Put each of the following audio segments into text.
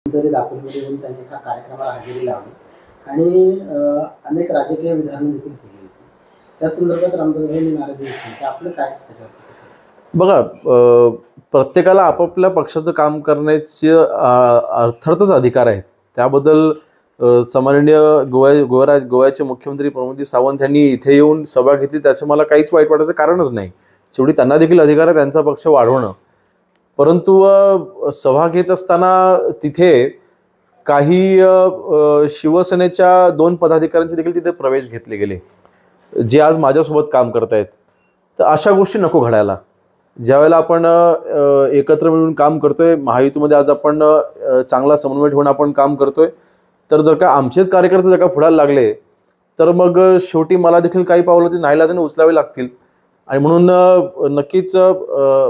तरी दापोलीमध्ये येऊन त्यांनी एका कार्यक्रमाला हजेरी लावली आणि अनेक राजकीय विधानं देखील केली होती. त्या संदर्भात रामदासभाईंनी नाराजी व्यक्त केली. आपलं काय त्याच्यावर? बघा, प्रत्येकाला आपापल्या पक्षाचं काम करण्याचे अर्थातच अधिकार आहे. त्याबद्दल सामान्य गोव्याचे मुख्यमंत्री प्रमोद सावंत यांनी इथे येऊन सभा घेतली, त्याचं मला काहीच वाईट वाटायचं कारणच नाही. शेवटी त्यांना देखील अधिकार आहे त्यांचा पक्ष वाढवणं. परंतु सभा घेत असताना तिथे काही शिवसेनेच्या 2 पदाधिकाऱ्यांचे देखील तिथे प्रवेश घेतले गेले, जे आज माझ्यासोबत काम करत आहेत. तर अशा गोष्टी नको घडायला. ज्यावेळेला आपण एकत्र मिळून काम करतोय, महायुतीमध्ये आज आपण चांगला समन्वय ठेवून आपण काम करतोय, तर जर का आमचेच कार्यकर्ते जर का पुढायला लागले तर मग शेवटी मला देखील काही पावलं ते नाईलाजाने उचलावे लागतील. आणि म्हणून नक्कीच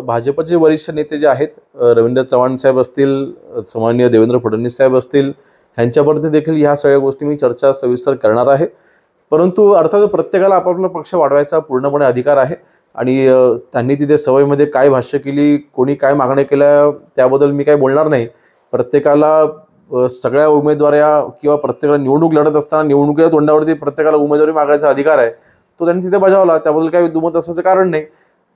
भाजपचे वरिष्ठ नेते जे आहेत, रवींद्र चव्हाण साहेब असतील, सन्माननीय देवेंद्र फडणवीस साहेब असतील, ह्यांच्यावरती देखील ह्या सगळ्या गोष्टी मी चर्चा सविस्तर करणार आहे. परंतु अर्थात प्रत्येकाला आपापला पक्ष वाढवायचा पूर्णपणे अधिकार आहे. आणि त्यांनी तिथे सभेमध्ये काय भाष्य केली, कोणी काय मागण्या केल्या, त्याबद्दल मी काय बोलणार नाही. प्रत्येकाला सगळ्या उमेदवाऱ्या किंवा प्रत्येकाला निवडणूक लढत असताना निवडणुकीच्या तोंडावरती प्रत्येकाला उमेदवारी मागायचा अधिकार आहे, तो त्यांनी तिथे बजावला. त्याबद्दल काही दुमत असायचं कारण नाही.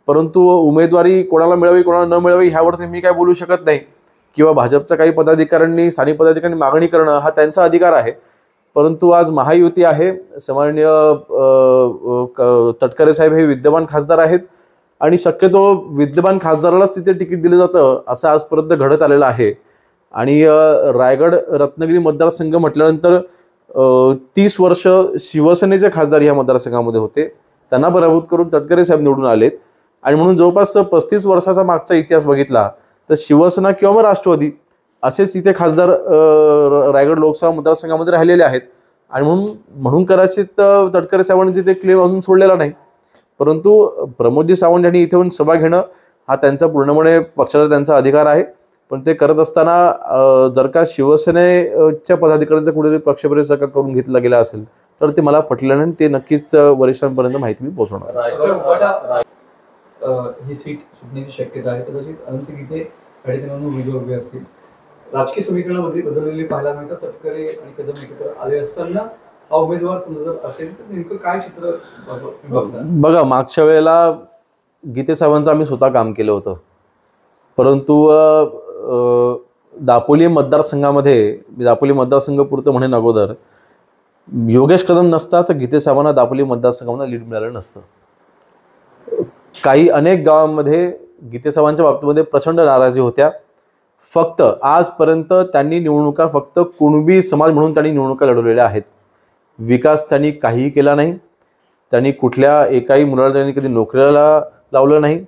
परंतु उमेदवारी कोणाला मिळावी कोणाला न मिळावी ह्यावरती मी काय बोलू शकत नाही. किंवा भाजपच्या काही पदाधिकाऱ्यांनी, स्थानिक पदाधिकाऱ्यांनी मागणी करणं हा त्यांचा अधिकार आहे. परंतु आज महायुती आहे. सामान्य तटकरे साहेब हे विद्यमान खासदार आहेत आणि शक्यतो विद्यमान खासदारालाच तिथे तिकीट दिलं जातं असं आजपर्यंत घडत आलेलं आहे. आणि रायगड रत्नागिरी मतदारसंघ म्हटल्यानंतर 30 वर्ष शिवसेनेचे खासदार या मतदारसंघामध्ये होते. त्यांना पराभूत करून तटकरे साहेब निवडून आलेत. आणि म्हणून जवळपास 35 वर्षाचा मागचा इतिहास बघितला तर शिवसेना किंवा मग राष्ट्रवादी असेच इथे खासदार रायगड लोकसभा मतदारसंघामध्ये राहिलेले आहेत. आणि म्हणून कदाचित तटकरे साहेबांनी तिथे क्लेम अजून सोडलेला नाही. परंतु प्रमोदजी सावंत यांनी इथे येऊन सभा घेणं हा त्यांचा पूर्णपणे पक्षाचा त्यांचा अधिकार आहे. पण ते करत असताना जर का शिवसेनेच्या पदाधिकाऱ्यांचा कुठेतरी पक्षप्रवेश जर का करून घेतला गेला असेल तर ते मला पटलं नाही. ते नक्कीच वरिष्ठांपर्यंत माहिती मी पोहोचवणार. ही सीट सुटण्याची शक्यता आहे. कदाचित अनंत गीते उमेदवार उभे असतील. राजकीय समीकरणामध्ये बदललेले पाहायला मिळतात. तटकरे आणि कदम एकत्र आले असताना हा उमेदवार समजत असेल तर नेमकं काय चित्र बघा, मागच्या वेळेला गीते साहेबांचं आम्ही स्वतः काम केलं होतं. परंतु दापोली मतदारसंघामध्ये, दापोली मतदारसंघ पुरतं म्हणेन अगोदर, योगेश कदम नसता तर गीते साहेबांना दापोली मतदारसंघामध्ये लीड मिळालं नसतं. काही अनेक गावांमध्ये गीते साहेबांच्या बाबतीमध्ये प्रचंड नाराजी होत्या. फक्त आजपर्यंत त्यांनी निवडणुका फक्त कुणबी समाज म्हणून त्यांनी निवडणुका लढवलेल्या आहेत. विकास त्यांनी काहीही केला नाही. त्यांनी कुठल्या एकाही मुलाला त्यांनी कधी नोकरीला लावलं नाही.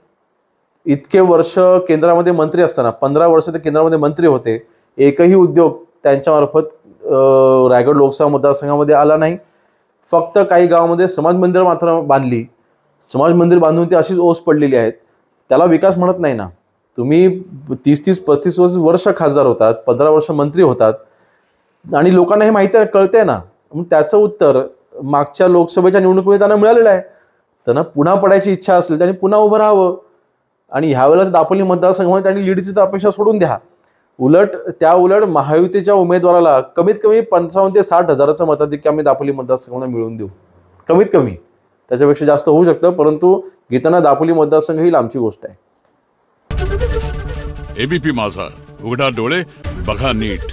इतके वर्ष केंद्रामध्ये मंत्री असताना, 15 वर्ष ते केंद्रामध्ये मंत्री होते, एकही उद्योग त्यांच्यामार्फत रायगड लोकसभा मतदारसंघामध्ये आला नाही. फक्त काही गावामध्ये समाज मंदिर मात्र बांधली. समाज मंदिर बांधून ती अशीच ओस पडलेली आहेत. त्याला विकास म्हणत नाही ना. तुम्ही 30-35 वर्ष खासदार होतात, 15 वर्ष मंत्री होतात आणि लोकांना हे माहिती आहे, कळतंय ना. मग त्याचं उत्तर मागच्या लोकसभेच्या निवडणुकीमध्ये त्यांना मिळालेलं आहे. त्यांना पुन्हा पडायची इच्छा असेल त्यांनी पुन्हा उभं राहावं. आणि ह्यावेळेला दापोली मतदारसंघामध्ये त्यांनी लीडची तर अपेक्षा सोडून द्या. उलट महायुतीच्या उमेदवाराला कमीत कमी 55,000 ते 60,000चं मताधिक्य आम्ही दापोली मतदारसंघामध्ये मिळवून देऊ. कमीत कमी. त्याच्यापेक्षा जास्त होऊ शकतं, परंतु गीतांना दापोली मतदारसंघ ही लांबची गोष्ट आहे. एबीपी माझा, उघडा डोळे बघा नीट.